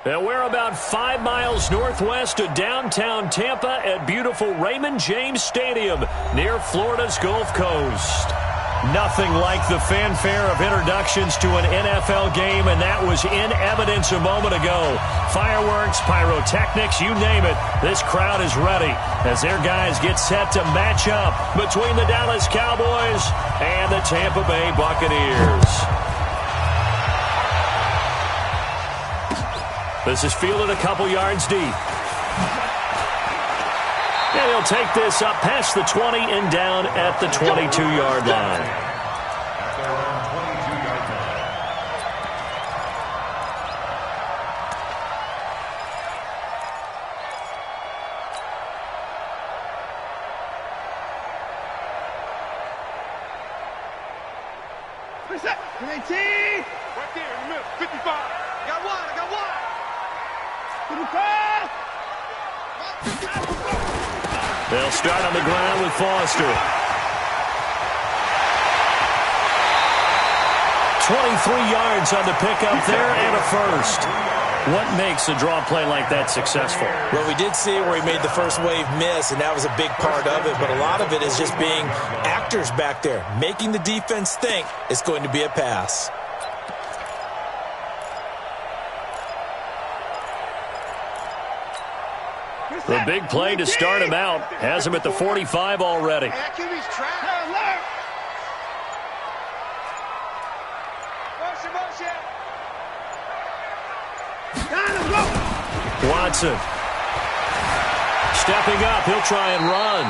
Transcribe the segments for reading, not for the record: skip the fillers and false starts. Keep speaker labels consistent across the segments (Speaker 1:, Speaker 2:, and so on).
Speaker 1: And we're about 5 miles northwest of downtown Tampa at beautiful Raymond James Stadium near Florida's Gulf Coast. Nothing like the fanfare of introductions to an NFL game, and that was in evidence a moment ago. Fireworks, pyrotechnics, you name it. This crowd is ready as their guys get set to match up between the Dallas Cowboys and the Tampa Bay Buccaneers. This is fielded a couple yards deep. And he'll take this up past the 20 and down at the 22-yard line.
Speaker 2: Reset. 19. Right there in the middle. 55. I got one. I got one. 55.
Speaker 1: They'll start on the ground with Foster. 23 yards on the pickup there and a first. What makes a draw play like that successful?
Speaker 3: Well, we did see where he made the first wave miss, and that was a big part of it. But a lot of it is just being actors back there, making the defense think it's going to be a pass.
Speaker 1: The big play to start him out has him at the 45 already. Watson stepping up. He'll try and run.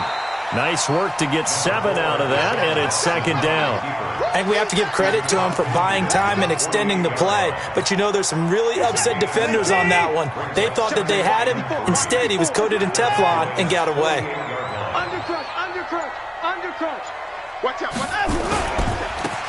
Speaker 1: Nice work to get 7 out of that, and it's second down.
Speaker 3: I think we have to give credit to him for buying time and extending the play. But, you know, there's some really upset defenders on that one. They thought that they had him. Instead, he was coated in Teflon and got away.
Speaker 2: Undercrunch, undercrunch, undercrunch. Watch out, watch out.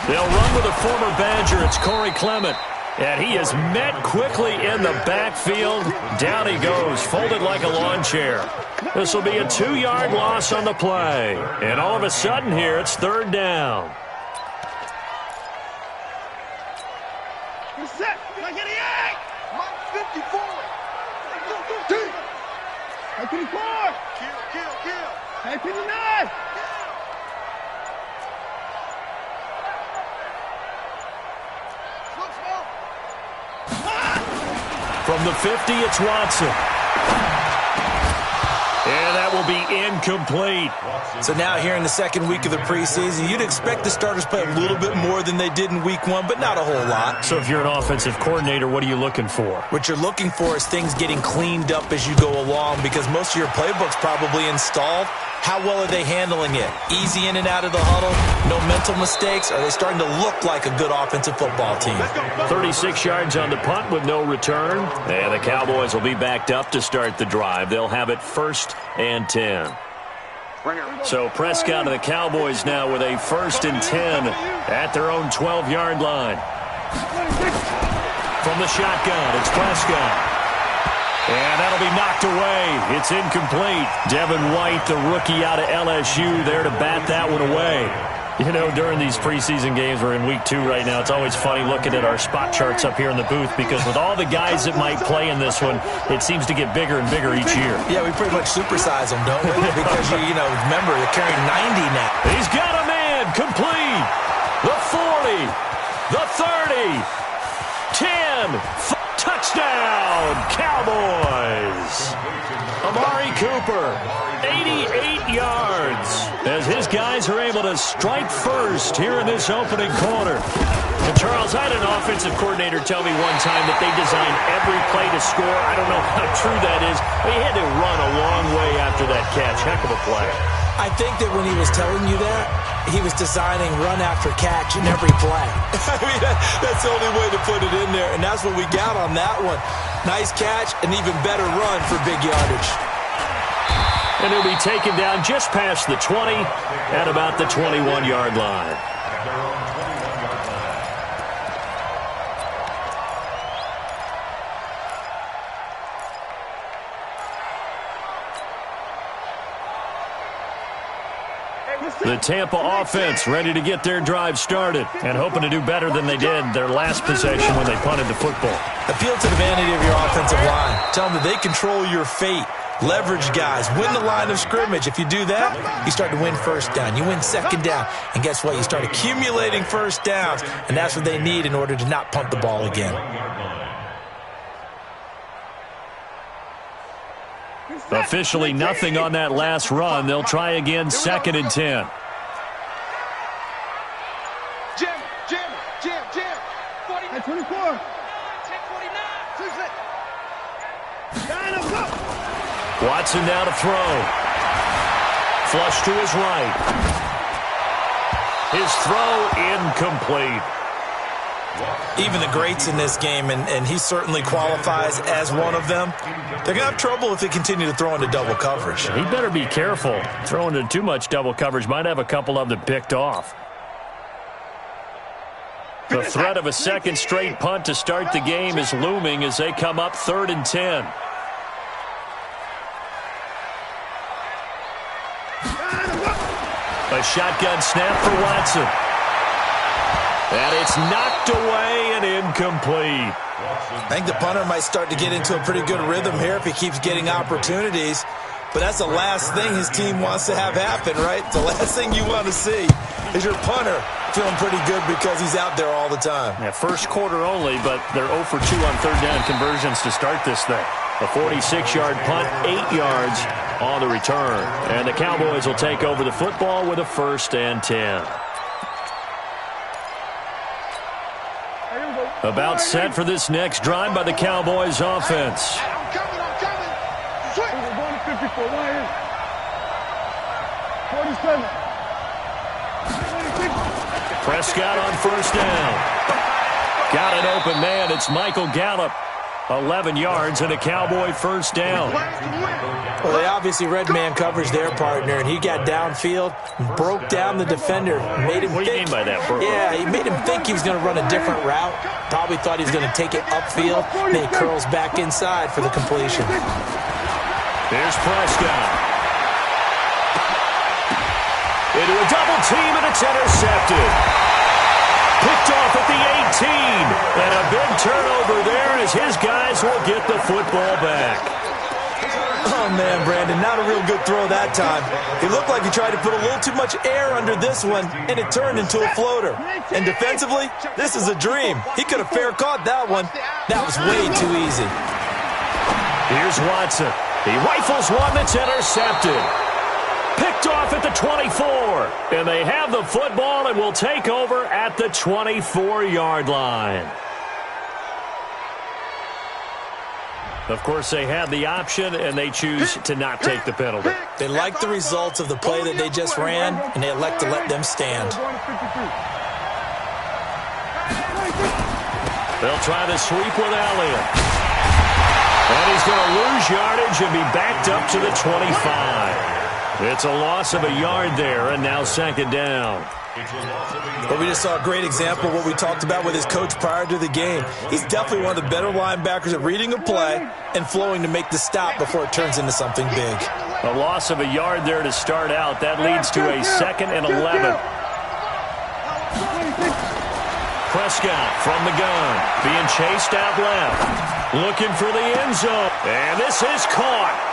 Speaker 1: They'll run with a former Badger. It's Corey Clement. And he is met quickly in the backfield. Down he goes, folded like a lawn chair. This will be a 2-yard loss on the play. And all of a sudden here, it's third down.
Speaker 2: Reset. 88. 54. 54. Kill, kill, kill. 59.
Speaker 1: From the 50, it's Watson. And that will be incomplete.
Speaker 3: So now here in the second week of the preseason, you'd expect the starters play a little bit more than they did in week 1, but not a whole lot.
Speaker 1: So if you're an offensive coordinator, what are you looking for?
Speaker 3: What you're looking for is things getting cleaned up as you go along, because most of your playbook's probably installed. How well are they handling it? Easy in and out of the huddle? No mental mistakes? Are they starting to look like a good offensive football team?
Speaker 1: 36 yards on the punt with no return. And the Cowboys will be backed up to start the drive. They'll have it 1st and 10. So Prescott and the Cowboys now with a 1st and 10 at their own 12-yard line. From the shotgun, it's Prescott. And that'll be knocked away. It's incomplete. Devin White, the rookie out of LSU, there to bat that one away. You know, during these preseason games, we're in week 2 right now. It's always funny looking at our spot charts up here in the booth, because with all the guys that might play in this one, it seems to get bigger and bigger each year.
Speaker 3: Yeah, we pretty much supersize them, don't we? Because, you know, remember, they're carrying 90 now.
Speaker 1: He's got a man. Complete. The 40. The 30. 10. Touchdown, Cowboys. Amari Cooper, 88 yards, as his guys are able to strike first here in this opening quarter. And Charles, I had an offensive coordinator tell me one time that they design every play to score. I don't know how true that is, but he had to run a long way after that catch. Heck of a play.
Speaker 3: I think that when he was telling you that, he was designing run after catch in every play. I mean, that's the only way to put it in there, and that's what we got on that one. Nice catch, an even better run for big yardage.
Speaker 1: And he'll be taken down just past the 20 at about the 21-yard line. The The Tampa offense ready to get their drive started and hoping to do better than they did their last possession when they punted the football.
Speaker 3: Appeal to the vanity of your offensive line. Tell them that they control your fate. Leverage guys. Win the line of scrimmage. If you do that, you start to win first down. You win second down. And guess what? You start accumulating first downs. And that's what they need in order to not punt the ball again.
Speaker 1: Officially nothing on that last run. They'll try again, 2nd and 10.
Speaker 2: Jim. 40, 24. 10-49.
Speaker 1: Watson now to throw. Flush to his right. His throw incomplete.
Speaker 3: Even the greats in this game, and he certainly qualifies as one of them, they're going to have trouble if they continue to throw into double coverage.
Speaker 1: He better be careful. Throwing into too much double coverage might have a couple of them picked off. The threat of a second straight punt to start the game is looming as they come up 3rd and 10. A shotgun snap for Watson. And it's knocked away and incomplete.
Speaker 3: I think the punter might start to get into a pretty good rhythm here if he keeps getting opportunities. But that's the last thing his team wants to have happen, right? The last thing you want to see is your punter feeling pretty good because he's out there all the time.
Speaker 1: Yeah, first quarter only, but they're 0 for 2 on 3rd down conversions to start this thing. A 46-yard punt, 8 yards on the return. And the Cowboys will take over the football with a 1st and 10. About set for this next drive by the Cowboys offense.
Speaker 2: I'm coming. Switch. We're going to 54. 47.
Speaker 1: Prescott on 1st down. Got an open man. It's Michael Gallup. 11 yards and a Cowboy 1st down.
Speaker 3: Well, they obviously read man coverage their partner, and he got downfield, broke down the defender, made him
Speaker 1: What do you mean by that, bro?
Speaker 3: Yeah, he made him think he was going to run a different route. Probably thought he was going to take it upfield. Then he curls back inside for the completion.
Speaker 1: Here's Prescott. Into a double team, and it's intercepted. Picked off at the 18. And a big turnover there as his guys will get the football back.
Speaker 3: Oh, man, Brandon, not a real good throw that time. It looked like he tried to put a little too much air under this one, and it turned into a floater. And defensively, this is a dream. He could have fair caught that one. That was way too easy.
Speaker 1: Here's Watson. He rifles one that's intercepted. Picked off at the 24. And they have the football and will take over at the 24-yard line. Of course, they had the option, and they choose to not take the penalty.
Speaker 3: They like the results of the play that they just ran, and they elect to let them stand.
Speaker 1: They'll try the sweep with Elliott. And he's going to lose yardage and be backed up to the 25. It's a loss of a yard there, and now 2nd down.
Speaker 3: But we just saw a great example of what we talked about with his coach prior to the game. He's definitely one of the better linebackers at reading a play and flowing to make the stop before it turns into something big.
Speaker 1: A loss of a yard there to start out. That leads to a 2nd and 11. Prescott from the gun, being chased out left, looking for the end zone. And this is caught.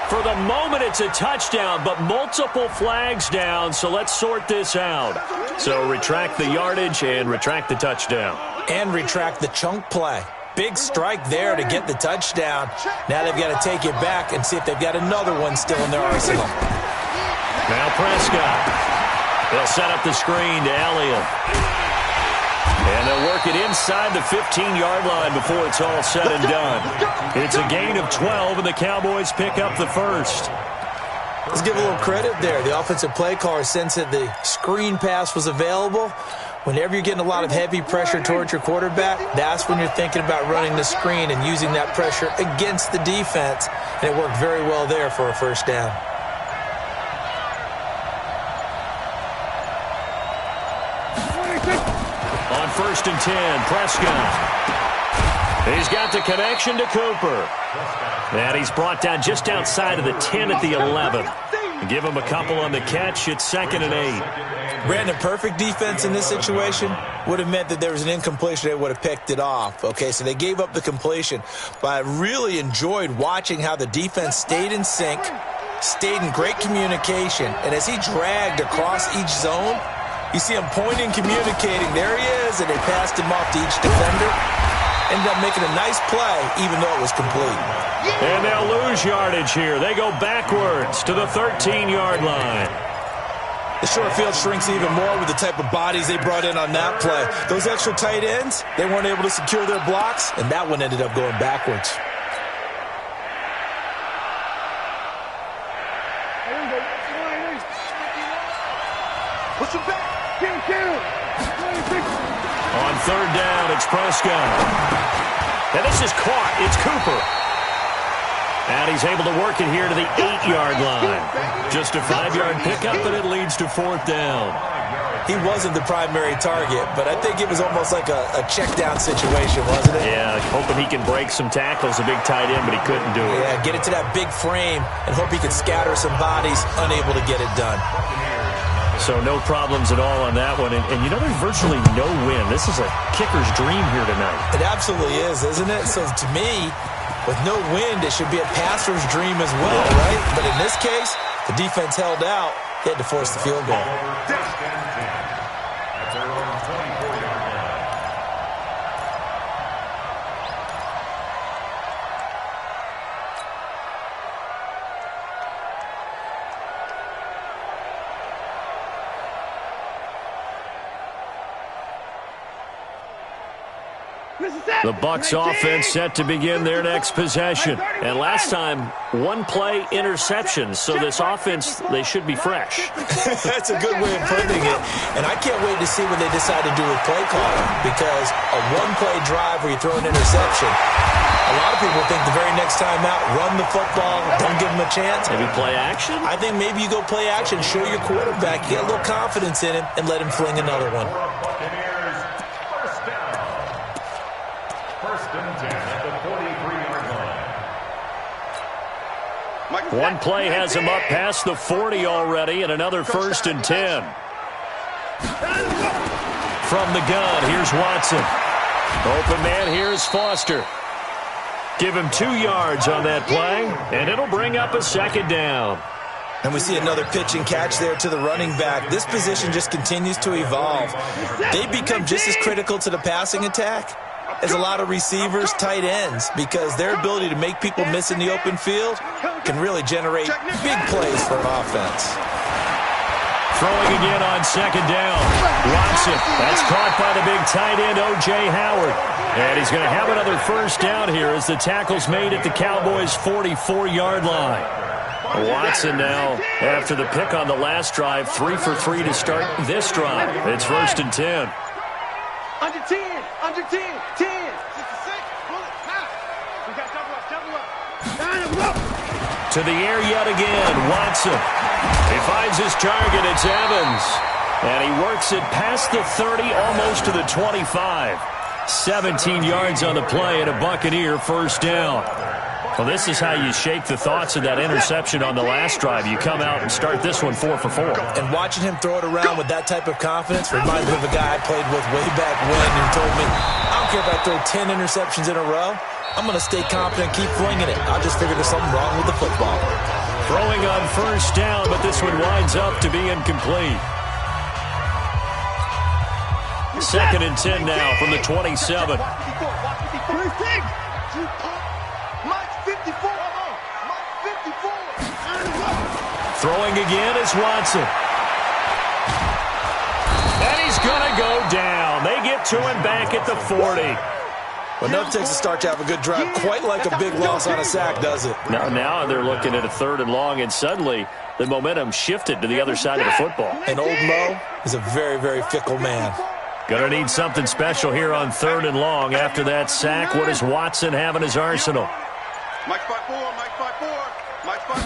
Speaker 1: For the moment, it's a touchdown, but multiple flags down, so let's sort this out. So retract the yardage and retract the touchdown.
Speaker 3: And retract the chunk play. Big strike there to get the touchdown. Now they've got to take it back and see if they've got another one still in their arsenal.
Speaker 1: Now Prescott. They'll set up the screen to Elliott. And they'll work it inside the 15-yard line before it's all said and done. It's a gain of 12, and the Cowboys pick up the 1st.
Speaker 3: Let's give a little credit there. The offensive play caller sensed that the screen pass was available. Whenever you're getting a lot of heavy pressure towards your quarterback, that's when you're thinking about running the screen and using that pressure against the defense. And it worked very well there for a 1st down.
Speaker 1: On 1st and 10, Prescott. He's got the connection to Cooper. And he's brought down just outside of the 10 at the 11. Give him a couple on the catch. It's 2nd and 8.
Speaker 3: Brandon, perfect defense in this situation would have meant that there was an incompletion. They would have picked it off. Okay, so they gave up the completion. But I really enjoyed watching how the defense stayed in sync, stayed in great communication. And as he dragged across each zone, you see him pointing, communicating. There he is, and they passed him off to each defender. Ended up making a nice play, even though it was complete.
Speaker 1: And they'll lose yardage here. They go backwards to the 13-yard line.
Speaker 3: The short field shrinks even more with the type of bodies they brought in on that play. Those extra tight ends, they weren't able to secure their blocks, and that one ended up going backwards.
Speaker 2: Push him back.
Speaker 1: On 3rd down, it's Prescott. And this is caught. It's Cooper. And he's able to work it here to the 8-yard line. Just a 5-yard pickup, and it leads to 4th down.
Speaker 3: He wasn't the primary target, but I think it was almost like a check-down situation, wasn't it?
Speaker 1: Yeah, hoping he can break some tackles, a big tight end, but he couldn't do it.
Speaker 3: Yeah, get it to that big frame and hope he could scatter some bodies, unable to get it done.
Speaker 1: So no problems at all on that one. And you know, there's virtually no win. This is a kicker's dream here tonight.
Speaker 3: It absolutely is, isn't it? So to me, with no wind, it should be a passer's dream as well, right? But in this case, the defense held out. They had to force the field goal.
Speaker 1: The Bucs offense set to begin their next possession. And last time, 1-play interception. So this offense, they should be fresh.
Speaker 3: That's a good way of putting it. And I can't wait to see what they decide to do with play calling. Because a 1-play drive where you throw an interception, a lot of people think the very next time out, run the football, don't give them a chance.
Speaker 1: Maybe play action?
Speaker 3: I think maybe you go play action, show your quarterback, get a little confidence in him, and let him fling another one.
Speaker 1: One play has him up past the 40 already, and another 1st and 10. From the gun, here's Watson. Open man, here's Foster. Give him 2 yards on that play, and it'll bring up a 2nd down.
Speaker 3: And we see another pitch and catch there to the running back. This position just continues to evolve. They become just as critical to the passing attack as a lot of receivers, tight ends, because their ability to make people miss in the open field can really generate big plays for an offense.
Speaker 1: Throwing again on 2nd down. Watson, that's caught by the big tight end, O.J. Howard. And he's going to have another 1st down here as the tackle's made at the Cowboys' 44-yard line. Watson now, after the pick on the last drive, 3 for 3 to start this drive. It's 1st and 10.
Speaker 2: Under 10, under 10, 10. 66, pull it, pass. We got double up. Line him up.
Speaker 1: To the air yet again, Watson. He finds his target, it's Evans. And he works it past the 30, almost to the 25. 17 yards on the play and a Buccaneer 1st down. Well, this is how you shake the thoughts of that interception on the last drive. You come out and start this one 4 for 4.
Speaker 3: And watching him throw it around with that type of confidence reminds me of a guy I played with way back when who told me, I don't care if I throw 10 interceptions in a row. I'm going to stay confident, keep flinging it. I'll just figure there's something wrong with the football.
Speaker 1: Throwing on 1st down, but this one winds up to be incomplete. 2nd and 10 now from the 27. Throwing again is Watson. And he's going to go down. They get to him back at the 40.
Speaker 3: Well, nothing takes a start to have a good drive quite like a big loss on a sack, does it?
Speaker 1: Now they're looking at a 3rd and long, and suddenly the momentum shifted to the other side of the football.
Speaker 3: And old Mo is a very, very fickle man.
Speaker 1: Going to need something special here on 3rd and long. After that sack, what does Watson have in his arsenal?
Speaker 2: Mike 5-4, Mike 5-4, Mike 5-4.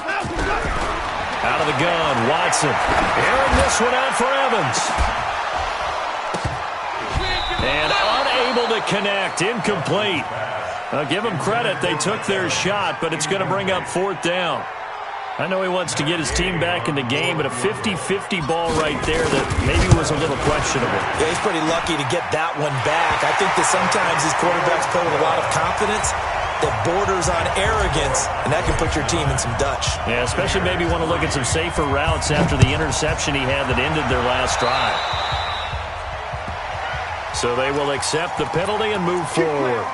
Speaker 1: Out of the gun, Watson. Airing this one out for Evans. And unable to connect, incomplete. I'll give them credit, they took their shot, but it's going to bring up 4th down. I know he wants to get his team back in the game, but a 50-50 ball right there that maybe was a little questionable.
Speaker 3: Yeah, he's pretty lucky to get that one back. I think that sometimes these quarterbacks play with a lot of confidence that borders on arrogance, and that can put your team in some Dutch.
Speaker 1: Yeah, especially maybe want to look at some safer routes after the interception he had that ended their last drive. So they will accept the penalty and move forward.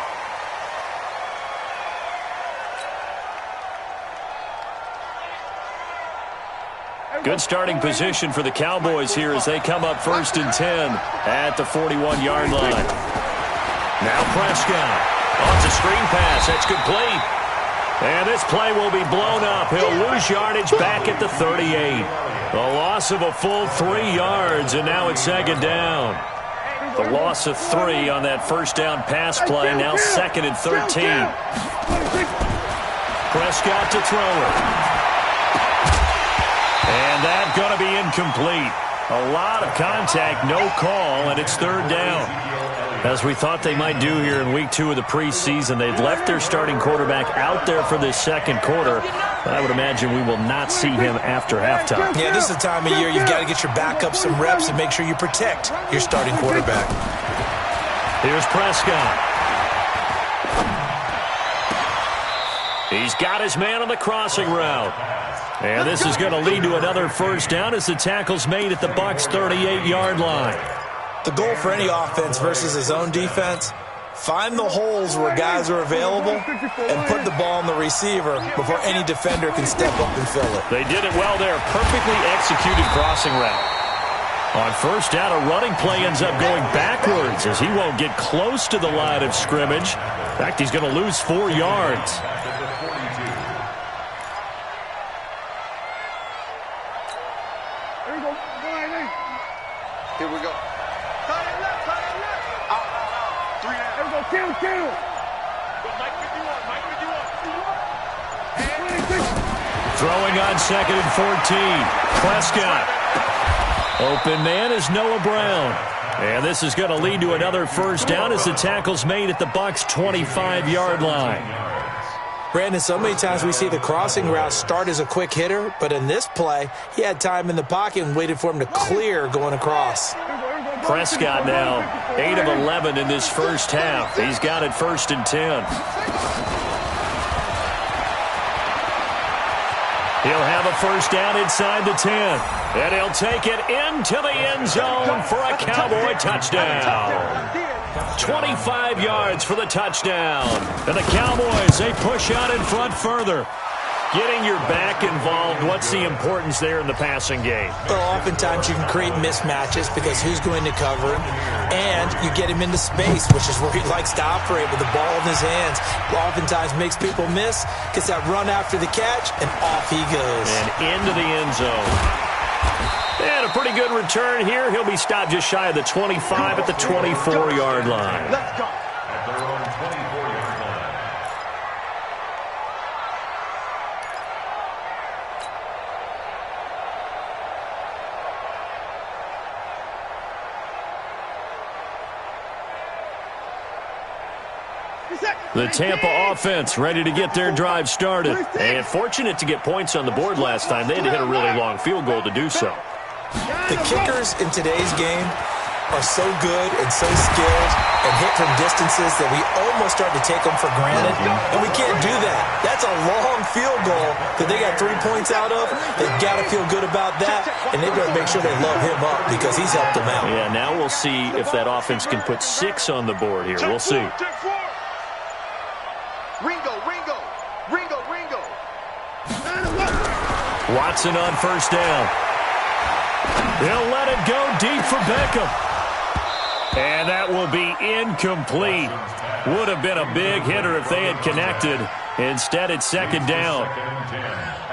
Speaker 1: Good starting position for the Cowboys here as they come up 1st and 10 at the 41-yard line. Now Prescott. Oh, it's a screen pass. That's complete. And this play will be blown up. He'll lose yardage back at the 38. A loss of a full 3 yards, and now it's 2nd down. The loss of 3 on that first down pass play. Now 2nd and 13. Prescott to throw it. And that's going to be incomplete. A lot of contact, no call, and it's 3rd down. As we thought they might do here in week 2 of the preseason, they've left their starting quarterback out there for this 2nd quarter. But I would imagine we will not see him after halftime.
Speaker 3: Yeah, this is the time of year you've got to get your backup some reps and make sure you protect your starting quarterback.
Speaker 1: Here's Prescott. He's got his man on the crossing route. And this is going to lead to another first down as the tackle's made at the Bucs' 38-yard line.
Speaker 3: The goal for any offense versus his own defense, find the holes where guys are available and put the ball on the receiver before any defender can step up and fill it.
Speaker 1: They did it well there. Perfectly executed crossing route. On first down, a running play ends up going backwards as he won't get close to the line of scrimmage. In fact, he's going to lose 4 yards.
Speaker 2: Here we go. Tight end left. Out. 3 down. Here we go. Kill. Mike 51.
Speaker 1: Throwing on 2nd and 14. Prescott. Open man is Noah Brown. And this is going to lead to another first down as the tackle's made at the Bucs' 25-yard line.
Speaker 3: Brandon, so many times we see the crossing route start as a quick hitter, but in this play, he had time in the pocket and waited for him to clear going across.
Speaker 1: Prescott now 8 of 11 in this first half. He's got it 1st and 10. He'll have a first down inside the 10. And he'll take it into the end zone for a Cowboy touchdown. 25 yards for the touchdown. And the Cowboys, they push out in front further. Getting your back involved, what's the importance there in the passing game?
Speaker 3: Well, oftentimes you can create mismatches because who's going to cover him, and you get him into space, which is where he likes to operate with the ball in his hands. Oftentimes makes people miss, gets that run after the catch, and off he goes.
Speaker 1: And into the end zone. And a pretty good return here. He'll be stopped just shy of the 25 at the 24-yard line.
Speaker 2: Let's go.
Speaker 1: The Tampa offense ready to get their drive started. And fortunate to get points on the board last time. They had to hit a really long field goal to do so.
Speaker 3: The kickers in today's game are so good and so skilled and hit from distances that we almost start to take them for granted. And we can't do that. That's a long field goal that they got 3 points out of. They've got to feel good about that, and they've got to make sure they load him up because he's helped them out.
Speaker 1: Yeah, now we'll see if that offense can put 6 on the board here. We'll see.
Speaker 2: Ringo.
Speaker 1: Watson on first down. He'll let it go deep for Beckham. And that will be incomplete. Would have been a big hitter if they had connected. Instead, it's 2nd down.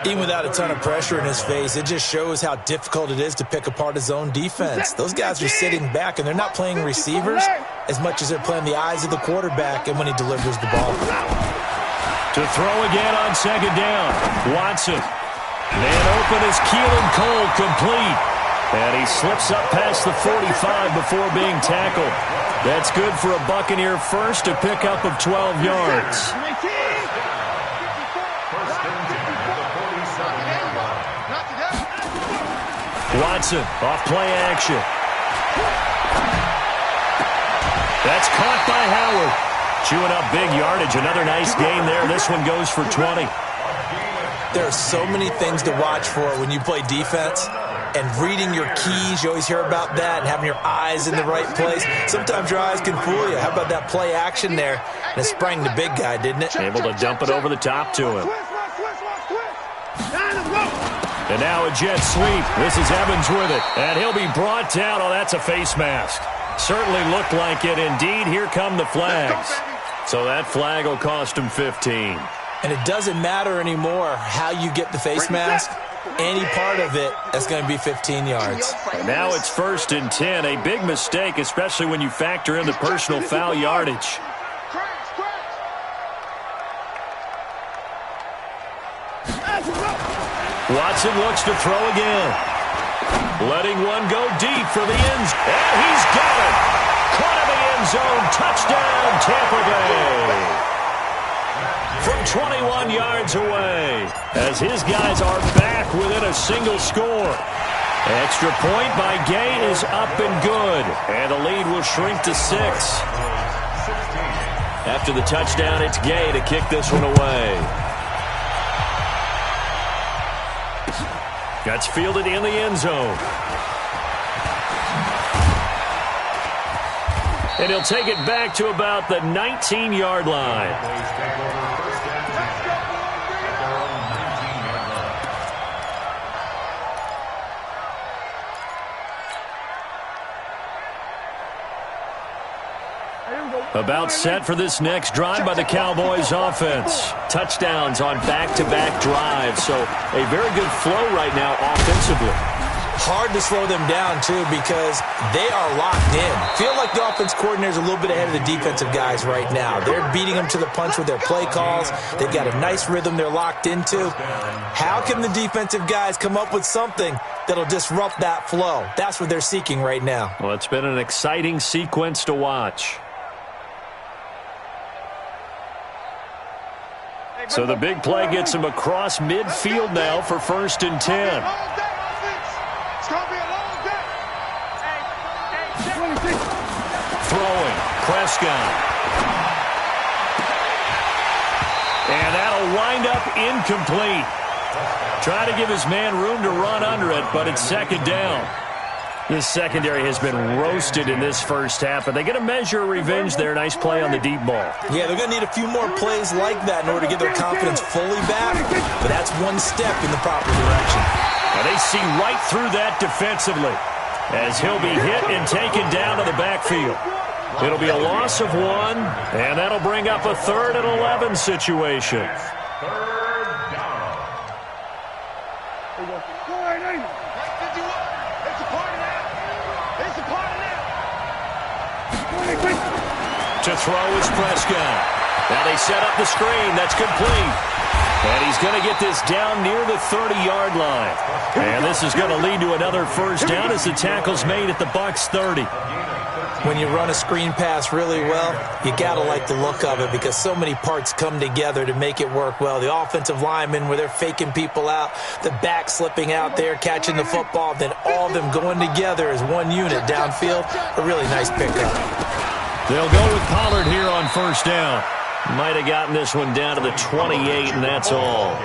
Speaker 3: Even without a ton of pressure in his face, it just shows how difficult it is to pick apart his own defense. Those guys are sitting back, and they're not playing receivers as much as they're playing the eyes of the quarterback and when he delivers the ball.
Speaker 1: To throw again on 2nd down. Watson. Man open is Keelan Cole, complete. And he slips up past the 45 before being tackled. That's good for a Buccaneer first, a pickup of 12 yards. Watson off play action. That's caught by Howard. Chewing up big yardage. Another nice game there. This one goes for 20.
Speaker 3: There are so many things to watch for when you play defense. And reading your keys, you always hear about that, and having your eyes in the right place. Sometimes your eyes can fool you. How about that play action there? And it sprang the big guy, didn't it?
Speaker 1: Able to dump it over the top to him. And now a jet sweep. This is Evans with it. And he'll be brought down. Oh, that's a face mask. Certainly looked like it. Indeed, here come the flags. So that flag will cost him 15.
Speaker 3: And it doesn't matter anymore how you get the face mask. Any part of it, that's going to be 15 yards.
Speaker 1: And now it's 1st and 10. A big mistake, especially when you factor in the personal foul yardage. Watson looks to throw again. Letting one go deep for the end zone. And he's got it. Caught in the end zone. Touchdown, Tampa Bay. From 21 yards away, as his guys are back within a single score. Extra point by Gay is up and good, and the lead will shrink to 6. After the touchdown, it's Gay to kick this one away. That's fielded in the end zone. And he'll take it back to about the 19-yard line. About set for this next drive by the Cowboys offense. Touchdowns on back-to-back drives, so a very good flow right now offensively.
Speaker 3: Hard to slow them down, too, because they are locked in. Feel like the offense coordinator's a little bit ahead of the defensive guys right now. They're beating them to the punch with their play calls. They've got a nice rhythm they're locked into. How can the defensive guys come up with something that'll disrupt that flow? That's what they're seeking right now.
Speaker 1: Well, it's been an exciting sequence to watch. So the big play gets him across midfield now for 1st and 10. Throwing, Prescott. And that'll wind up incomplete. Try to give his man room to run under it, but it's 2nd down. This secondary has been roasted in this first half, and they get a measure of revenge there. Nice play on the deep ball.
Speaker 3: Yeah, they're going to need a few more plays like that in order to get their confidence fully back, but that's one step in the proper direction.
Speaker 1: And they see right through that defensively as he'll be hit and taken down to the backfield. It'll be a loss of 1, and that'll bring up a 3rd and 11 situation. To throw is Prescott. Now they set up the screen. That's complete. And he's going to get this down near the 30-yard line. And this is going to lead to another first down as the tackle's made at the Bucs 30.
Speaker 3: When you run a screen pass really well, you got to like the look of it because so many parts come together to make it work well. The offensive linemen where they're faking people out, the back slipping out there, catching the football, then all of them going together as one unit downfield. A really nice pickup.
Speaker 1: They'll go with Pollard here on 1st down. Might have gotten this one down to the 28, and that's all.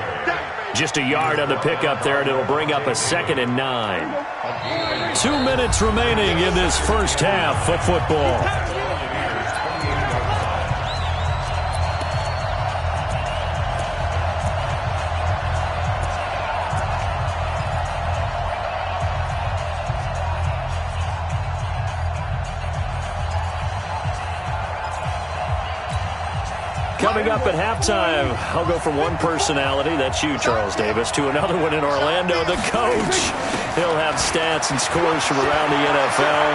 Speaker 1: Just a yard on the pickup there, and it'll bring up a 2nd and 9. 2 minutes remaining in this first half of football. Coming up at halftime, I'll go from one personality, that's you, Charles Davis, to another one in Orlando, the coach. He'll have stats and scores from around the NFL.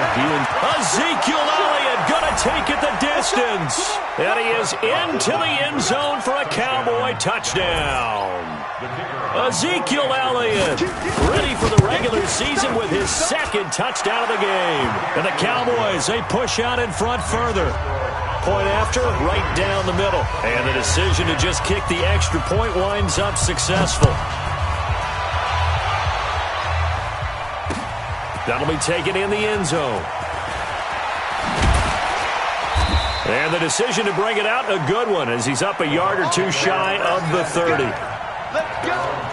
Speaker 1: Ezekiel Elliott going to take it the distance. And he is into the end zone for a Cowboy touchdown. Ezekiel Elliott ready for the regular season with his 2nd touchdown of the game. And the Cowboys, they push out in front further. Point after, right down the middle. And the decision to just kick the extra point winds up successful. That'll be taken in the end zone. And the decision to bring it out, a good one, as he's up a yard or two shy of the 30.
Speaker 2: Let's go.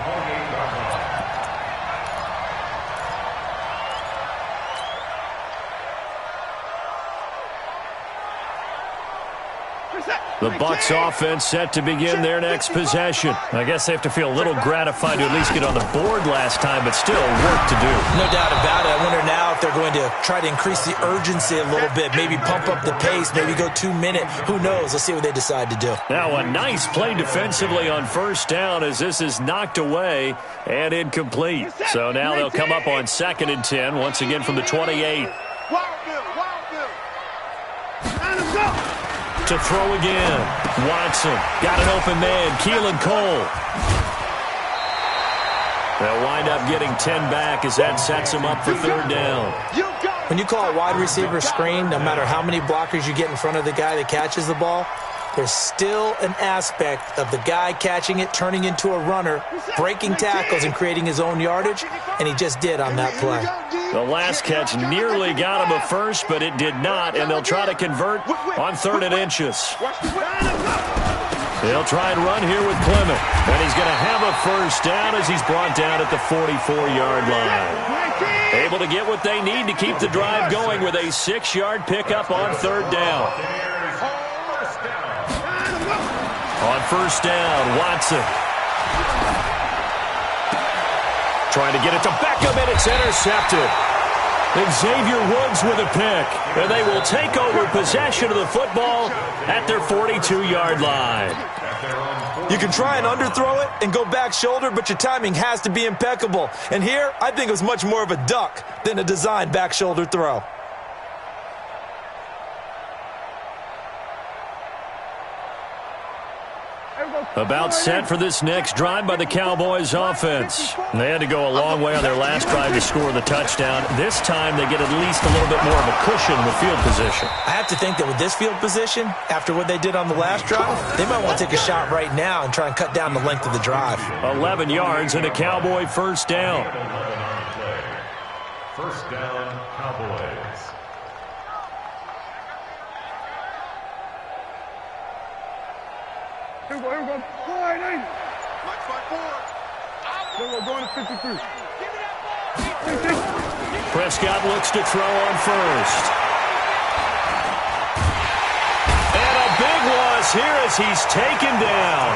Speaker 1: The Bucs offense set to begin their next possession. I guess they have to feel a little gratified to at least get on the board last time, but still work to do.
Speaker 3: No doubt about it. I wonder now if they're going to try to increase the urgency a little bit, maybe pump up the pace, maybe go 2 minutes. Who knows? Let's see what they decide to do.
Speaker 1: Now a nice play defensively on first down as this is knocked away and incomplete. So now they'll come up on 2nd and 10, once again from the 28. To throw again. Watson got an open man. Keelan Cole. They'll wind up getting 10 back as that sets them up for 3rd down.
Speaker 3: When you call a wide receiver screen, no matter how many blockers you get in front of the guy that catches the ball, there's still an aspect of the guy catching it, turning into a runner, breaking tackles and creating his own yardage, and he just did on that play.
Speaker 1: The last catch nearly got him a first, but it did not, and they'll try to convert on 3rd and inches. They'll try and run here with Clement, and he's going to have a first down as he's brought down at the 44-yard line. Able to get what they need to keep the drive going with a 6-yard pickup on 3rd down. On first down, Watson. Trying to get it to Beckham, and it's intercepted. Xavier Woods with a pick, and they will take over possession of the football at their 42-yard line.
Speaker 3: You can try and underthrow it and go back shoulder, but your timing has to be impeccable. And here, I think it was much more of a duck than a designed back shoulder throw.
Speaker 1: About set for this next drive by the Cowboys offense. They had to go a long way on their last drive to score the touchdown. This time they get at least a little bit more of a cushion with field position.
Speaker 3: I have to think that with this field position, after what they did on the last drive, they might want to take a shot right now and try and cut down the length of the drive.
Speaker 1: 11 yards and a Cowboy first down.
Speaker 4: First down, Cowboys.
Speaker 2: Here we go. 480. Watch my board. Here we go, going to 53.
Speaker 1: Prescott looks to throw on first. And a big loss here as he's taken down.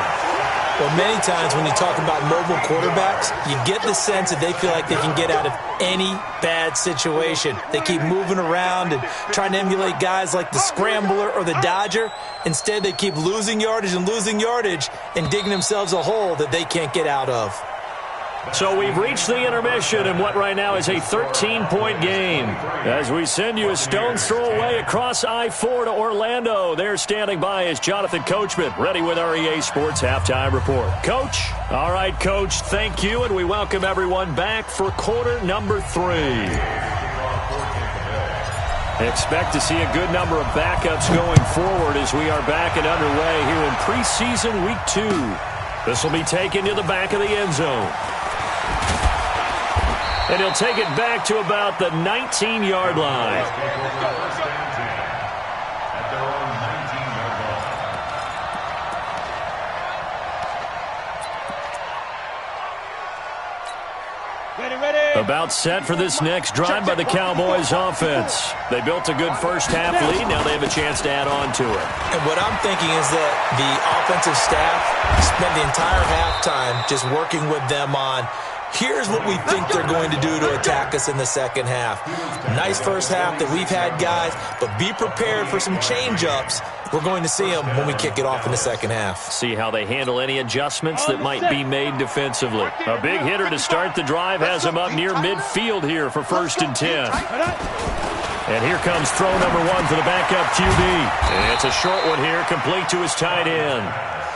Speaker 3: Well, many times when you talk about mobile quarterbacks, you get the sense that they feel like they can get out of any bad situation. They keep moving around and trying to emulate guys like the Scrambler or the Dodger. Instead, they keep losing yardage and digging themselves a hole that they can't get out of.
Speaker 1: So we've reached the intermission in what right now is a 13-point game. As we send you a stone's throw away across I-4 to Orlando. There standing by is Jonathan Coachman, ready with our EA Sports Halftime Report. Coach? All right, Coach, thank you, and we welcome everyone back for quarter number 3. Expect to see a good number of backups going forward as we are back and underway here in preseason week 2. This will be taken to the back of the end zone. And he'll take it back to about the 19-yard line. About set for this next drive by the Cowboys offense. They built a good first half lead. Now they have a chance to add on to it.
Speaker 3: And what I'm thinking is that the offensive staff spent the entire halftime just working with them on, here's what we think they're going to do to attack us in the second half. Nice first half that we've had, guys, but be prepared for some change-ups. We're going to see them when we kick it off in the second half.
Speaker 1: See how they handle any adjustments that might be made defensively. A big hitter to start the drive has him up near midfield here for 1st and 10. And here comes throw number 1 for the backup QB. And it's a short one here, complete to his tight end.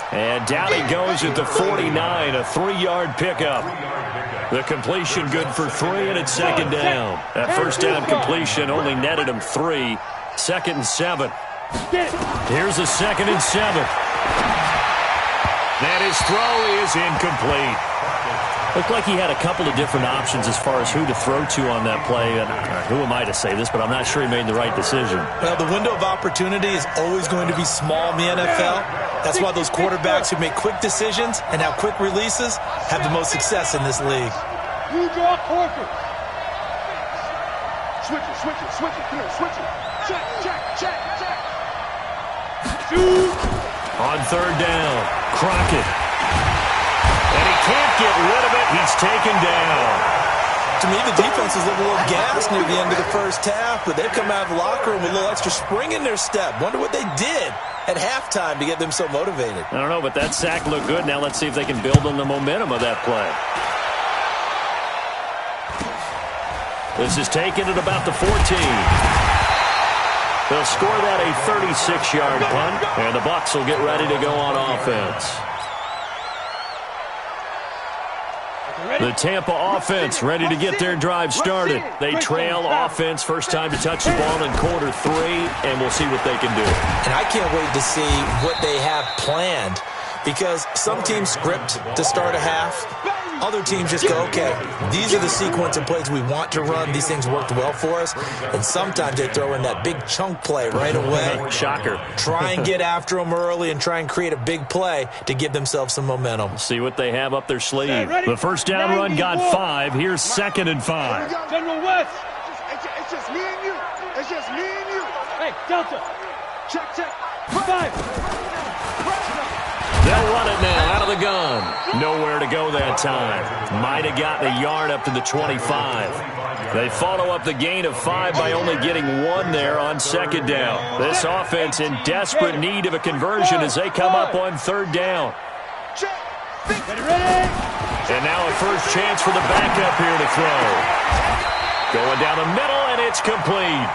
Speaker 1: And down he goes at the 49, a 3-yard pickup. The completion good for 3, and it's 2nd down. That first down completion only netted him 3. 2nd and 7. Here's a 2nd and 7. And his throw is incomplete. Looked like he had a couple of different options as far as who to throw to on that play. And who am I to say this, but I'm not sure he made the right decision.
Speaker 3: Well, the window of opportunity is always going to be small in the NFL. That's why those quarterbacks who make quick decisions and have quick releases have the most success in this league.
Speaker 2: You draw quicker. Switch it. Come here, switch it. Check. Shoot.
Speaker 1: On third down, Crockett. And he can't get rid of it. He's taken down.
Speaker 3: To me, the defense was a little gassed near the end of the first half, but they've come out of the locker room with a little extra spring in their step. Wonder what they did at halftime to get them so motivated.
Speaker 1: I don't know, but that sack looked good. Now let's see if they can build on the momentum of that play. This is taken at about the 14. They'll score that a 36-yard punt, and the Bucs will get ready to go on offense. The Tampa offense ready to get their drive started. They trail offense first time to touch the ball in quarter 3, and we'll see what they can do.
Speaker 3: And I can't wait to see what they have planned, because some teams script to start a half. Other teams just go, okay, these are the sequence of plays we want to run. These things worked well for us. And sometimes they throw in that big chunk play right away.
Speaker 1: Shocker.
Speaker 3: Try and get after them early and try and create a big play to give themselves some momentum.
Speaker 1: See what they have up their sleeve. The first down run got 5. Here's 2nd and 5.
Speaker 2: General West. It's just me and you. It's just me and you. Hey, Delta. Check. 5.
Speaker 1: They'll run it now out of the gun. Nowhere to go that time. Might have gotten a yard up to the 25. They follow up the gain of 5 by only getting 1 there on 2nd down. This offense in desperate need of a conversion as they come up on 3rd down. And now a first chance for the backup here to throw. Going down the middle, and it's complete.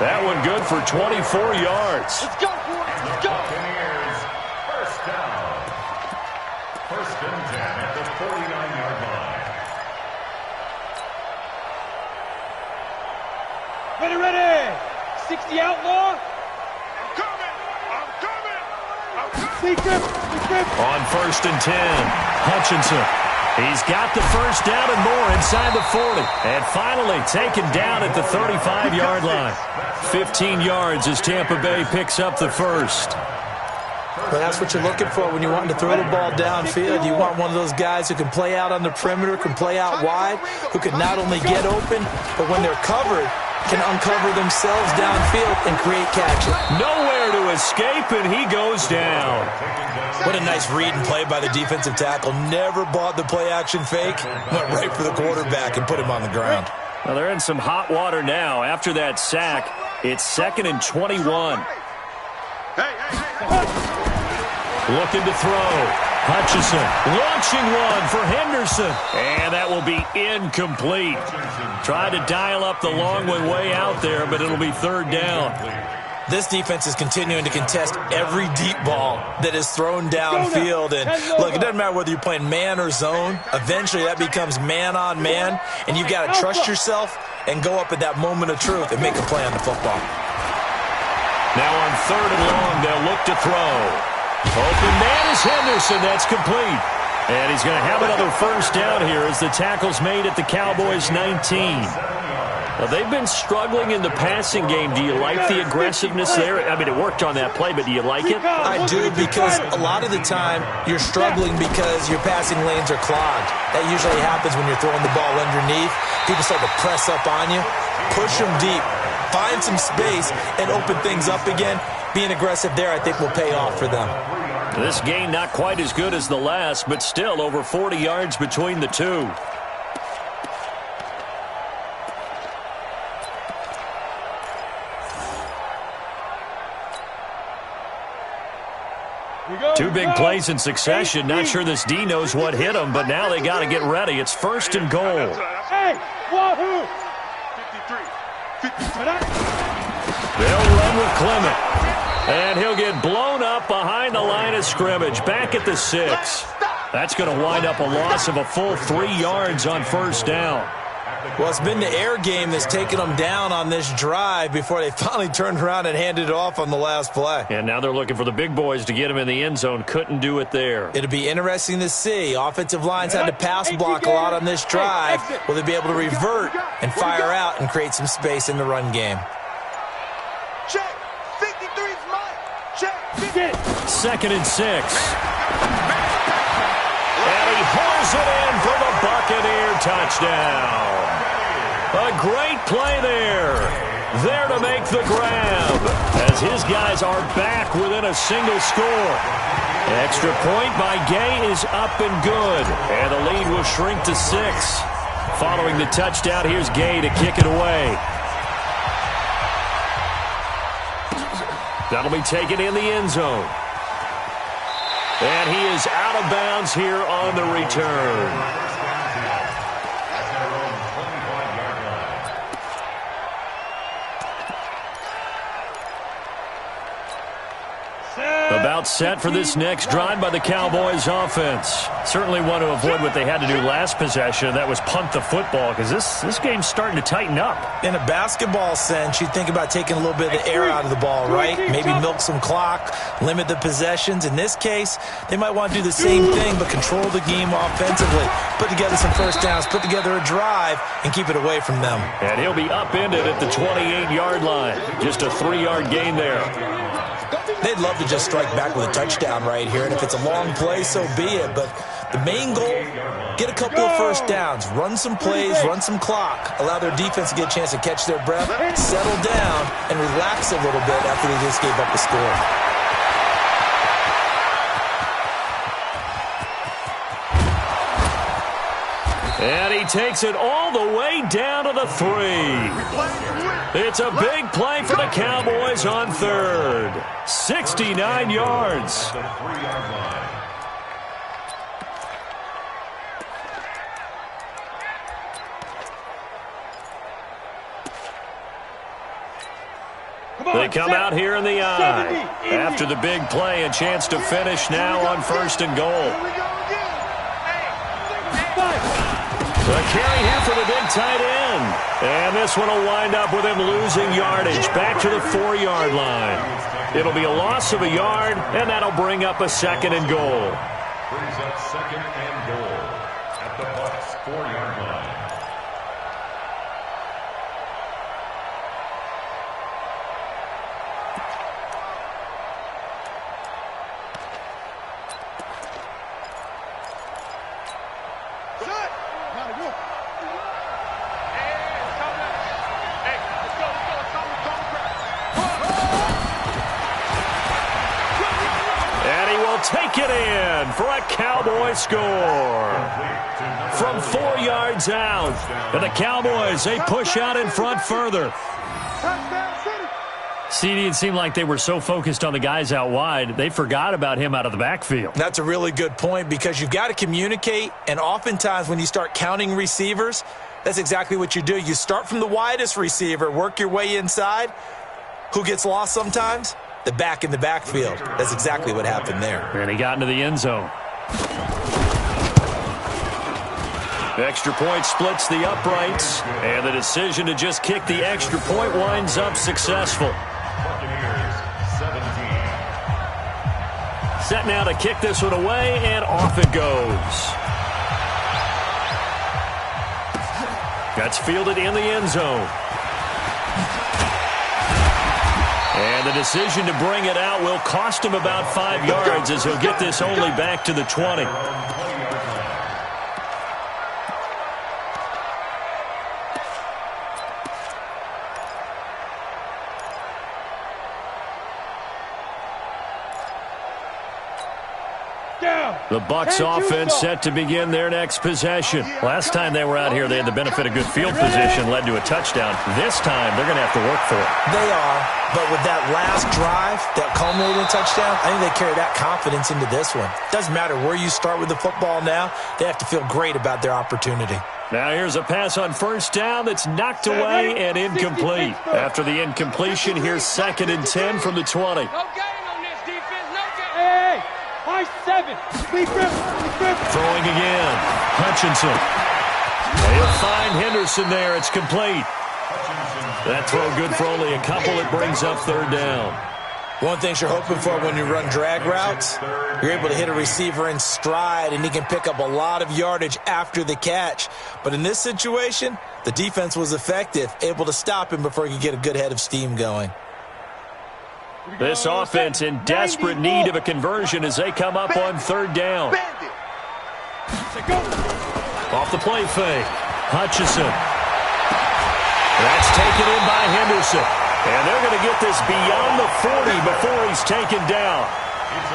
Speaker 1: That one good for 24 yards.
Speaker 2: Let's go, boys. Let's go.
Speaker 4: Buccaneers, first down. First and 10 at the 49-yard line.
Speaker 2: Ready. 60 outlaw. I'm coming.
Speaker 1: On 1st and 10, Hutchinson. He's got the first down and more inside the 40. And finally taken down at the 35-yard line. 15 yards as Tampa Bay picks up the first.
Speaker 3: Well, that's what you're looking for when you want to throw the ball downfield. You want one of those guys who can play out on the perimeter, can play out wide, who can not only get open, but when they're covered, can uncover themselves downfield and create catches.
Speaker 1: Nowhere to escape, and he goes down.
Speaker 3: What a nice read and play by the defensive tackle. Never bought the play-action fake. Went right for the quarterback and put him on the ground.
Speaker 1: Well, they're in some hot water now. After that sack, it's 2nd and 21. Looking to throw. Hutchinson launching one for Henderson. And that will be incomplete. Tried to dial up the long one way out there, but it'll be 3rd down.
Speaker 3: This defense is continuing to contest every deep ball that is thrown downfield. And look, it doesn't matter whether you're playing man or zone. Eventually that becomes man on man. And you've got to trust yourself and go up at that moment of truth and make a play on the football.
Speaker 1: Now on 3rd and long, they'll look to throw. Open man is Henderson. That's complete. And he's going to have another first down here as the tackle's made at the Cowboys' 19. Now, they've been struggling in the passing game. Do you like the aggressiveness there? I mean, it worked on that play, but do you like it?
Speaker 3: I do, because a lot of the time you're struggling because your passing lanes are clogged. That usually happens when you're throwing the ball underneath. People start to press up on you. Push them deep. Find some space and open things up again. Being aggressive there, I think, will pay off for them.
Speaker 1: This game not quite as good as the last, but still over 40 yards between the two. Two big plays in succession. Not sure this D knows what hit him, but now they got to get ready. It's 1st and goal.
Speaker 2: Hey, wahoo! 53.
Speaker 1: They'll run with Clement. And he'll get blown up behind the line of scrimmage. Back at the 6. That's going to wind up a loss of a full 3 yards on 1st down.
Speaker 3: Well, it's been the air game that's taken them down on this drive before they finally turned around and handed it off on the last play.
Speaker 1: And now they're looking for the big boys to get him in the end zone. Couldn't do it there.
Speaker 3: It'll be interesting to see. Offensive lines had to pass block a lot on this drive. Will they be able to revert and fire out and create some space in the run game?
Speaker 2: Check. 53 is mine. Check.
Speaker 1: 2nd and 6. And he haulers it in for the Buccaneer touchdown. A great play there. There to make the grab as his guys are back within a single score. Extra point by Gay is up and good. And the lead will shrink to 6. Following the touchdown, here's Gay to kick it away. That'll be taken in the end zone. And he is out of bounds here on the return. About set for this next drive by the Cowboys offense. Certainly want to avoid what they had to do last possession. That was punt the football because this game's starting to tighten up.
Speaker 3: In a basketball sense, you think about taking a little bit of the air out of the ball, right? Maybe milk some clock, limit the possessions. In this case, they might want to do the same thing but control the game offensively. Put together some first downs, put together a drive, and keep it away from them.
Speaker 1: And he'll be upended at the 28-yard line. Just a 3-yard gain there.
Speaker 3: They'd love to just strike back with a touchdown right here, and if it's a long play, so be it. But the main goal, get a couple of first downs, run some plays, run some clock, allow their defense to get a chance to catch their breath, settle down, and relax a little bit after they just gave up a score.
Speaker 1: And he takes it all the way down to the 3. It's a big play for the Cowboys on 3rd. 69 yards. They come out here in the eye. After the big play, a chance to finish now on 1st and goal. The carry here for the big tight end. And this one will wind up with him losing yardage back to the 4-yard line. It'll be a loss of a yard, and that'll bring up a 2nd and goal.
Speaker 4: Brings up 2nd and goal at the Bucs 4-yard line.
Speaker 1: Take it in for a Cowboy score. From 4 yards out. And the Cowboys, they push out in front further. CD, it seemed like they were so focused on the guys out wide, they forgot about him out of the backfield.
Speaker 3: That's a really good point because you've got to communicate, and oftentimes when you start counting receivers, that's exactly what you do. You start from the widest receiver, work your way inside. Who gets lost sometimes? The back in the backfield. That's exactly what happened there.
Speaker 1: And he got into the end zone. The extra point splits the uprights, and the decision to just kick the extra point winds up successful.
Speaker 4: Buccaneers 17.
Speaker 1: Set now to kick this one away, and off it goes. That's fielded in the end zone. And the decision to bring it out will cost him about 5 yards as he'll get this only back to the 20. The Bucs offense set to begin their next possession. Last time they were out here, they had the benefit of good field position, led to a touchdown. This time, they're going to have to work for it.
Speaker 3: They are, but with that last drive, that culminating touchdown, I think they carry that confidence into this one. Doesn't matter where you start with the football now, they have to feel great about their opportunity.
Speaker 1: Now here's a pass on 1st down that's knocked away and incomplete. After the incompletion, here's 2nd and 10 from the 20.
Speaker 2: No gain on this defense. No gain. Hey, high 7.
Speaker 1: Throwing again. Hutchinson. He'll find Henderson there. It's complete. That throw good for only a couple. It brings up third down.
Speaker 3: One thing you're hoping for when you run drag routes, you're able to hit a receiver in stride, and he can pick up a lot of yardage after the catch. But in this situation, the defense was effective, able to stop him before he could get a good head of steam going.
Speaker 1: This offense in desperate need of a conversion as they come up on third down. Off the play fake. Hutchinson. That's taken in by Henderson. And they're going to get this beyond the 40 before he's taken down.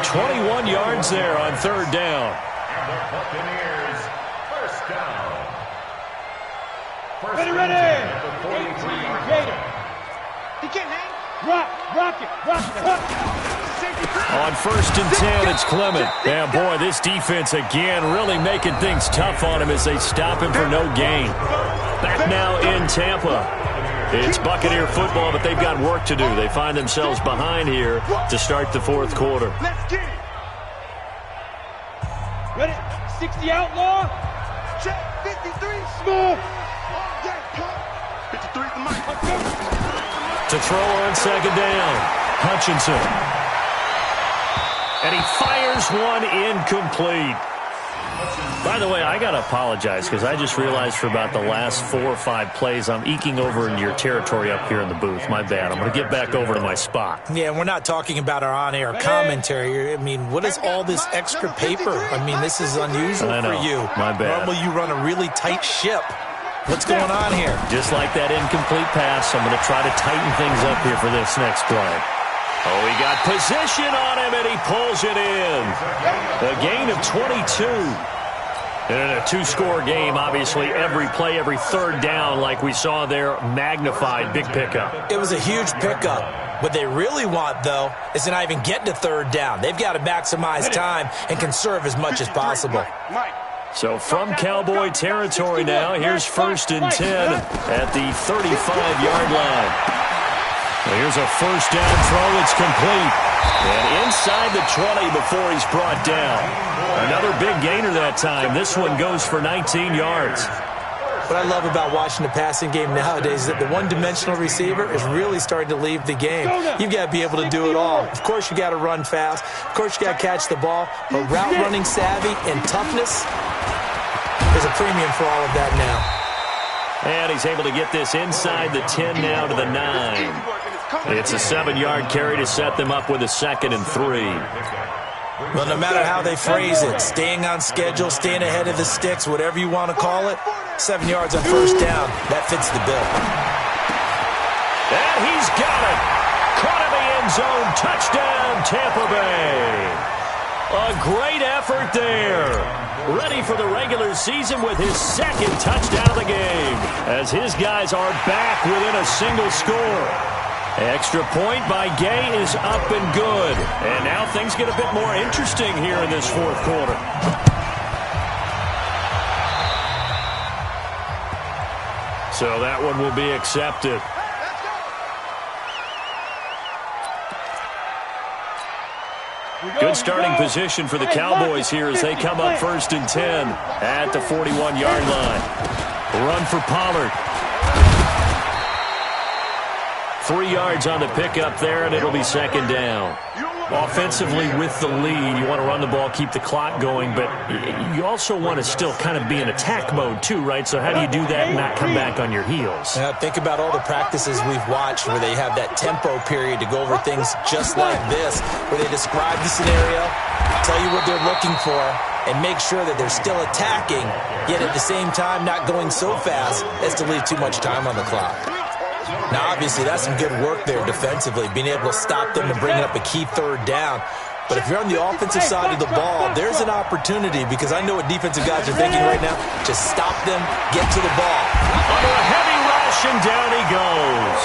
Speaker 1: 21 yards there on third down.
Speaker 4: And the Buccaneers, first down.
Speaker 2: Ready. 18, he can't hang. Rock it.
Speaker 1: On first and 10, it's Clement. And boy, this defense again really making things tough on him as they stop him for no gain. Back now in Tampa. It's Buccaneer football, but they've got work to do. They find themselves behind here to start the fourth quarter.
Speaker 2: Let's get it. Ready? 60 outlaw. Check. 53. Small. 53 the mic.
Speaker 1: To throw on second down. Hutchinson. And he fires one incomplete. By the way, I got to apologize because I just realized for about the last 4 or 5 plays, I'm eking over into your territory up here in the booth. My bad. I'm going to get back over to my spot.
Speaker 3: Yeah, and we're not talking about our on-air commentary. I mean, what is all this extra paper? I mean, this is unusual for you.
Speaker 1: My bad.
Speaker 3: Normally you run a really tight ship. What's going on here?
Speaker 1: Just like that incomplete pass, I'm going to try to tighten things up here for this next play. Oh, he got position on him, and he pulls it in. A gain of 22. And in a 2-score game, obviously, every play, every third down, like we saw there, magnified, big pickup.
Speaker 3: It was a huge pickup. What they really want, though, is to not even get to third down. They've got to maximize time and conserve as much as possible.
Speaker 1: So from Cowboy territory now, here's first and 10 at the 35-yard line. Well, here's a first down throw. It's complete. And inside the 20 before he's brought down. Another big gainer that time. This one goes for 19 yards.
Speaker 3: What I love about watching the passing game nowadays is that the one-dimensional receiver is really starting to leave the game. You've got to be able to do it all. Of course, you got to run fast. Of course, you got to catch the ball. But route running savvy and toughness, there's a premium for all of that now.
Speaker 1: And he's able to get this inside the 10 now to the 9. It's a 7-yard carry to set them up with a 2nd and 3.
Speaker 3: Well, no matter how they phrase it, staying on schedule, staying ahead of the sticks, whatever you want to call it, 7 yards on first down, that fits the bill.
Speaker 1: And he's got it. Caught in the end zone. Touchdown, Tampa Bay. A great effort there. Ready for the regular season with his 2nd touchdown of the game, as his guys are back within a single score. Extra point by Gay is up and good. And now things get a bit more interesting here in this fourth quarter. So that one will be accepted. Good starting position for the Cowboys here as they come up first and 10 at the 41-yard line. Run for Pollard. 3 yards on the pickup there, and it'll be 2nd down. Offensively with the lead, you want to run the ball, keep the clock going, but you also want to still kind of be in attack mode too, right? So how do you do that and not come back on your heels?
Speaker 3: Yeah, think about all the practices we've watched where they have that tempo period to go over things just like this, where they describe the scenario, tell you what they're looking for, and make sure that they're still attacking, yet at the same time not going so fast as to leave too much time on the clock. Now, obviously, that's some good work there defensively, being able to stop them and bring up a key third down. But if you're on the offensive side of the ball, there's an opportunity, because I know what defensive guys are thinking right now. Just stop them, get to the ball.
Speaker 1: Under a heavy rush, and down he goes.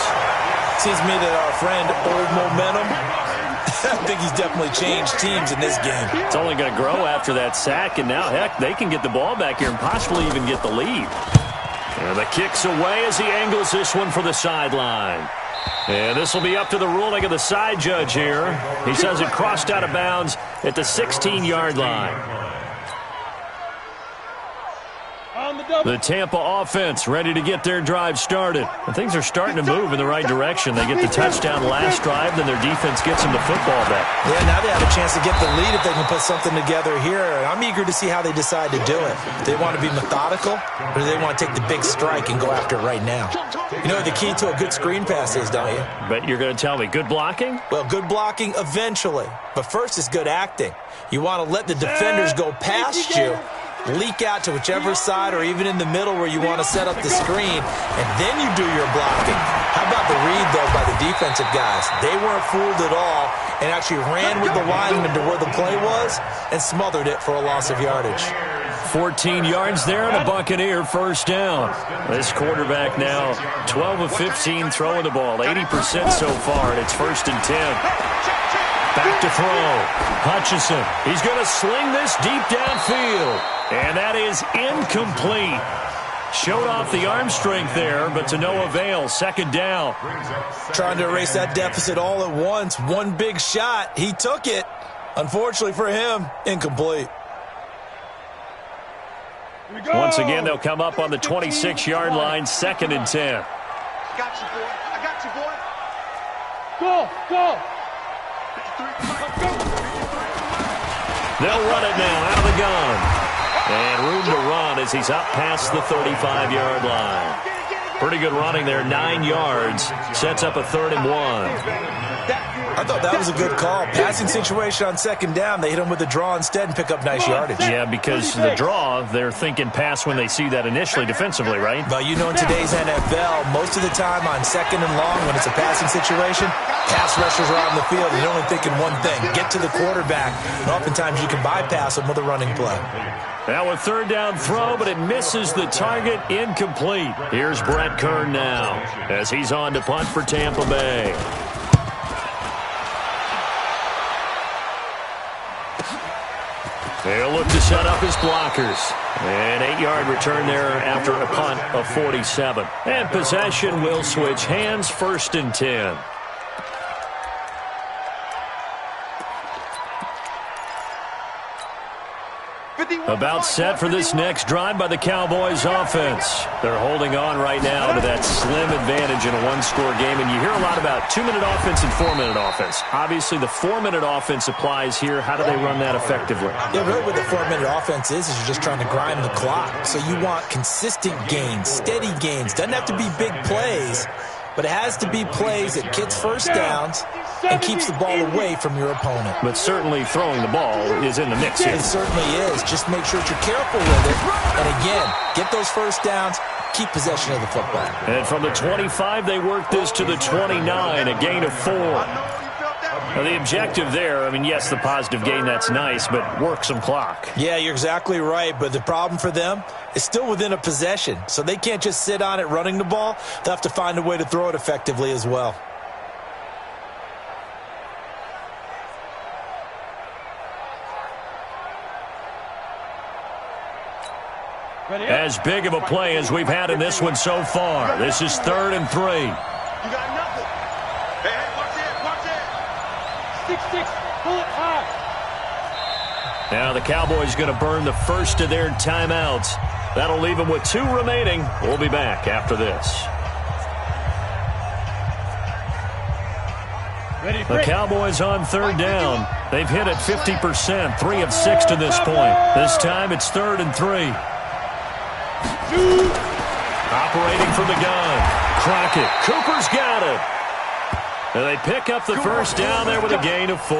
Speaker 3: Seems to me that our friend, Old Momentum, I think he's definitely changed teams in this game.
Speaker 1: It's only going to grow after that sack, and now, heck, they can get the ball back here and possibly even get the lead. And the kick's away as he angles this one for the sideline. And this will be up to the ruling of the side judge here. He says it crossed out of bounds at the 16-yard line. The Tampa offense ready to get their drive started. And things are starting to move in the right direction. They get the touchdown last drive, then their defense gets them the football back.
Speaker 3: Yeah, now they have a chance to get the lead if they can put something together here. And I'm eager to see how they decide to do it. Do they want to be methodical, or do they want to take the big strike and go after it right now? You know what the key to a good screen pass is, don't you?
Speaker 1: But you're going to tell me, good blocking?
Speaker 3: Well, good blocking eventually. But first is good acting. You want to let the defenders go past you, leak out to whichever side or even in the middle where you want to set up the screen, and then you do your blocking. How about the read, though, by the defensive guys? They weren't fooled at all and actually ran with the lineman to where the play was and smothered it for a loss of yardage.
Speaker 1: 14 yards there and a Buccaneer first down. This quarterback now 12 of 15 throwing the ball, 80% so far, and it's 1st and 10. Back to throw. Hutchinson. He's going to sling this deep downfield. And that is incomplete. Showed off the arm strength there, but to no avail. 2nd down.
Speaker 3: Trying to erase that deficit all at once. One big shot. He took it. Unfortunately for him, incomplete.
Speaker 1: Once again, they'll come up on the 26-yard line. 2nd and 10.
Speaker 2: I got you, boy. I got you, boy. Go, go.
Speaker 1: They'll run it now out of the gun. And room to run as he's up past the 35-yard line. Pretty good running there, 9 yards. Sets up a 3rd and 1.
Speaker 3: I thought that was a good call. Passing situation on 2nd down. They hit him with a draw instead and pick up nice yardage.
Speaker 1: Yeah, because the draw, they're thinking pass when they see that initially defensively, right?
Speaker 3: But you know in today's NFL, most of the time on 2nd and long when it's a passing situation, pass rushers are out in the field and they're only thinking one thing, get to the quarterback. And oftentimes you can bypass them with a running play.
Speaker 1: Now a 3rd down throw, but it misses the target, incomplete. Here's Brett Kern now as he's on to punt for Tampa Bay. They'll look to set up his blockers. An 8-yard return there after a punt of 47. And possession will switch hands, 1st and 10. About set for this next drive by the Cowboys offense. They're holding on right now to that slim advantage in a one-score game. And you hear a lot about 2-minute offense and 4-minute offense. Obviously, the 4-minute offense applies here. How do they run that effectively?
Speaker 3: Yeah, really what the 4-minute offense is you're just trying to grind the clock. So you want consistent gains, steady gains. Doesn't have to be big plays, but it has to be plays that gets first downs and keeps the ball away from your opponent.
Speaker 1: But certainly throwing the ball is in the mix here.
Speaker 3: It certainly is. Just make sure that you're careful with it. And again, get those first downs, keep possession of the football.
Speaker 1: And from the 25, they work this to the 29, a gain of 4. Now, the objective there, I mean, yes, the positive gain, that's nice, but work some clock.
Speaker 3: Yeah, you're exactly right, but the problem for them is still within a possession. So they can't just sit on it running the ball. They'll have to find a way to throw it effectively as well.
Speaker 1: As big of a play as we've had in this one so far. This is 3rd and 3.
Speaker 2: You got nothing. Hey, watch it. 6-6. Pull it high.
Speaker 1: Now the Cowboys going to burn the first of their timeouts. That'll leave them with 2 remaining. We'll be back after this. The Cowboys on 3rd down. They've hit it 50%, 3 of 6 to this point. This time it's 3rd and 3. Operating from the gun. Crockett. Cooper's got it. And they pick up the first down there with a gain of 4.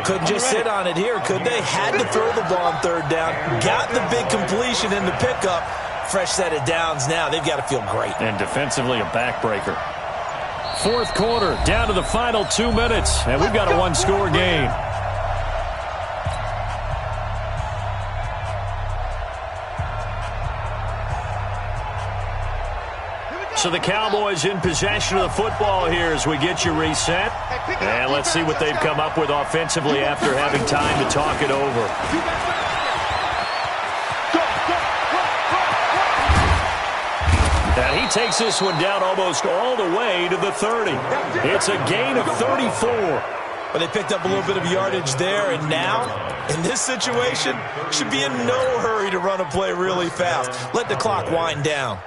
Speaker 3: Couldn't just sit on it here, could they? Had to throw the ball on 3rd down. Got the big completion in the pickup. Fresh set of downs now. They've got to feel great.
Speaker 1: And defensively a backbreaker. 4th quarter, down to the final 2 minutes. And we've got a one-score game. So the Cowboys in possession of the football here as we get you reset. And let's see what they've come up with offensively after having time to talk it over. And he takes this one down almost all the way to the 30. It's a gain of 34.
Speaker 3: But they picked up a little bit of yardage there, and now, in this situation, should be in no hurry to run a play really fast. Let the clock wind down.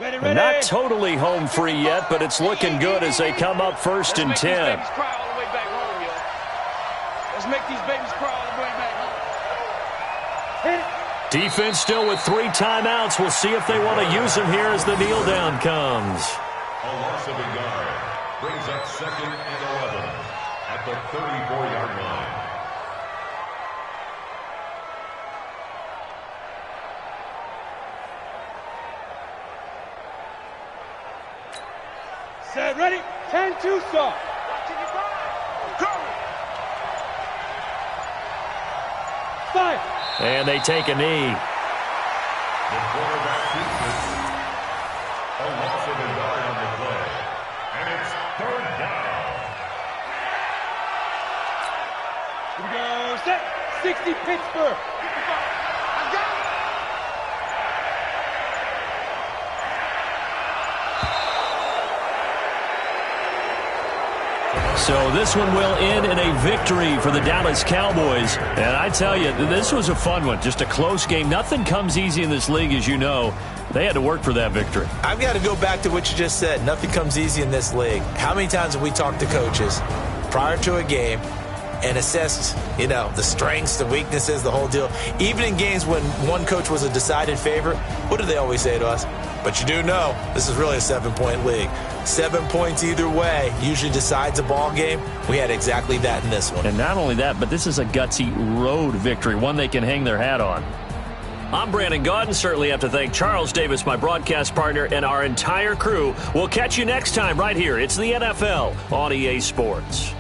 Speaker 2: Ready.
Speaker 1: Not totally home free yet, but it's looking good as they come up 1st and 10.
Speaker 2: Let's cry all the way back home, yo. Let's make these babies cry all the way back home. Hit it.
Speaker 1: Defense still with 3 timeouts. We'll see if they want to use them here as the kneel down comes.
Speaker 4: A loss of a yard brings up 2nd and 11 at the 34-yard line.
Speaker 2: Set, ready. 10-2 start. Fire.
Speaker 1: And they take a knee.
Speaker 4: The quarterback keeps it. A loss of a yard on the play. And it's 3rd down.
Speaker 2: Here we go. Set. 60 Pittsburgh. I got it.
Speaker 1: So this one will end in a victory for the Dallas Cowboys. And I tell you, this was a fun one. Just a close game. Nothing comes easy in this league, as you know. They had to work for that victory.
Speaker 3: I've got to go back to what you just said. Nothing comes easy in this league. How many times have we talked to coaches prior to a game and assessed, the strengths, the weaknesses, the whole deal? Even in games when one coach was a decided favorite, what do they always say to us? But you do know this is really a 7-point league. 7 points either way usually decides a ball game. We had exactly that in this one.
Speaker 1: And not only that, but this is a gutsy road victory, one they can hang their hat on. I'm Brandon Gaudin. Certainly have to thank Charles Davis, my broadcast partner, and our entire crew. We'll catch you next time right here. It's the NFL on EA Sports.